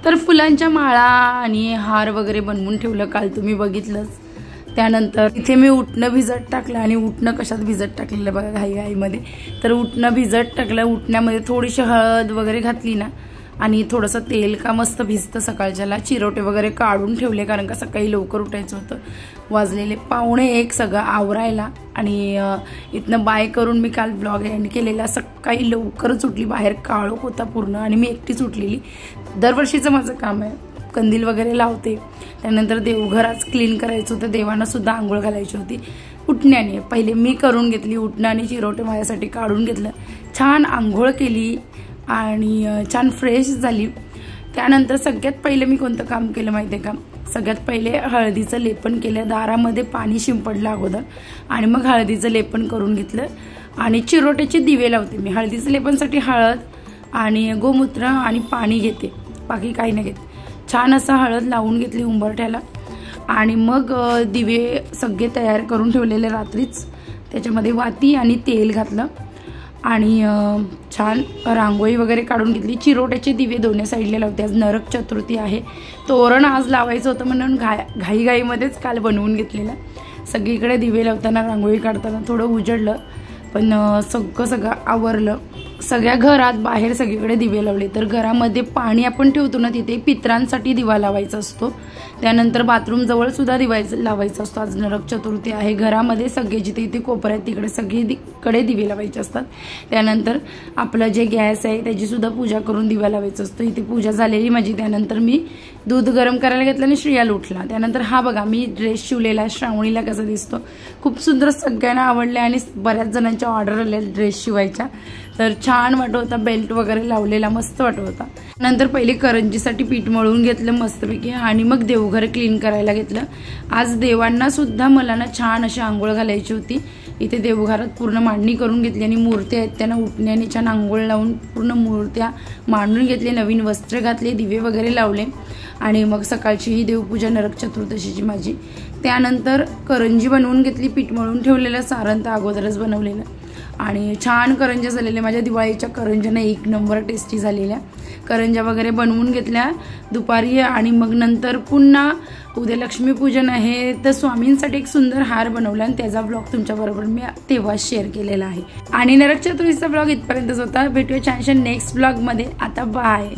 तर फुलांच्या माळा आणि हार वगैरे बनवून ठेवलं, काल तुम्ही बघितलंच। त्यानंतर इथे मी उटणं भिजत टाकलं आणि उटणं कशात भिजत टाकलेलं बघा घाईघाईमध्ये। तर उटणं भिजत टाकलं, उटण्यामध्ये थोडीशी हळद वगैरे घातली ना आणि थोडंसं तेल का मस्त भिजतं सकाळच्याला। चिरोटे वगैरे काढून ठेवले कारण का सकाळी लवकर उठायचं होतं। वाजलेले 12:45 सगळं आवरायला आणि इथनं बाय करून मी काल ब्लॉग एंड केलेला। सकाळी लवकरच उठली, बाहेर काळोख होता पूर्ण आणि मी एकटीच उठलेली। दरवर्षीचं माझं काम आहे, कंदील वगैरे लावते, त्यानंतर देवघर आज क्लीन करायचं होतं, देवांना सुद्धा आंघोळ घालायची होती। उठण्याने पहिले मी करून घेतली, उठणं आणि चिरोटे माझ्यासाठी काढून घेतलं, छान आंघोळ केली आणि छान फ्रेश झाली। त्यानंतर सगळ्यात पहिले मी कोणतं काम केलं माहिती आहे का, सगळ्यात पहिले हळदीचं लेपन केलं, दारामध्ये पाणी शिंपडलं अगोदर आणि मग हळदीचं लेपन करून घेतलं आणि चिरोट्याचे दिवे लावते मी। हळदीचं लेपनसाठी हळद आणि गोमूत्र आणि पाणी घेते, बाकी काही नाही घेत। छान असं हळद लावून घेतली उंबरठ्याला आणि मग दिवे सगळे तयार करून ठेवलेले रात्रीच, त्याच्यामध्ये वाती आणि तेल घातलं आणि छान रांगोळी वगैरे काढून घेतली। चिरोट्याचे दिवे दोन्ही साईडला लावते, आज नरक चतुर्थी आहे, तोरण आज लावायचं होतं म्हणून घाईघाईमध्येच काल बनवून घेतलेलं। सगळीकडे दिवे लावताना रांगोळी काढताना थोडं उजळलं, पण सगळं आवरलं। सगळ्या घरात बाहेर सगळीकडे दिवे लावले। तर घरामध्ये पाणी आपण ठेवतो ना, तिथे पितरांसाठी दिवा लावायचा असतो, त्यानंतर बाथरूम जवळ सुद्धा दिवा लावायचा असतो। आज नरक चतुर्थी आहे, घरामध्ये सगळे जिथे इथे कोपऱ्यात तिकडे सगळीकडे दिवे लावायचे असतात। त्यानंतर आपलं जे गॅस आहे त्याची सुद्धा पूजा करून दिवा लावायचा असतो। इथे पूजा झालेली माझी। त्यानंतर मी दूध गरम करायला घेतलं आणि श्रेयाला उठला। त्यानंतर हा बघा मी ड्रेस शिवलेला, श्रावणीला कसा दिसतो, खूप सुंदर, सगळ्यांना आवडले आणि बऱ्याच जणांच्या ऑर्डर आल्या ड्रेस शिवायच्या, तर छान वाटत होता, बेल्ट वगैरे लावलेला मस्त वाटत होता। नंतर पहिले करंजीसाठी पीठ मळून घेतलं मस्तपैकी आणि मग देवघर क्लीन करायला घेतलं। आज देवांना सुद्धा मला ना छान अशी आंघोळ घालायची होती। इथे देवघरात पूर्ण मांडणी करून घेतली आणि मूर्त्या आहेत त्यांना उठण्याने छान आंघोळ लावून पूर्ण मूर्त्या मांडून घेतली, नवीन वस्त्र घातले, दिवे वगैरे लावले आणि मग सकाळची ही देवपूजा नरक चतुर्दशीची माझी। त्यानंतर करंजी बनवून घेतली, पीठ मळून ठेवलेलं, सारण तर अगोदरच बनवलेलं आणि छान करंज्या झालेल्या। माझ्या दिवाळीच्या करंज्याने एक नंबर टेस्टी झालेल्या। करंज्या वगैरे बनवून घेतल्या दुपारी आणि मग नंतर पुन्हा उद्या लक्ष्मीपूजन आहे, तर स्वामींसाठी एक सुंदर हार बनवला आणि त्याचा ब्लॉग तुमच्याबरोबर मी तेव्हा शेअर केलेला आहे। आणि नरक चतुर्थीचा ब्लॉग इथपर्यंतच होता। भेटूया छानशा नेक्स्ट ब्लॉगमध्ये। आता बाय।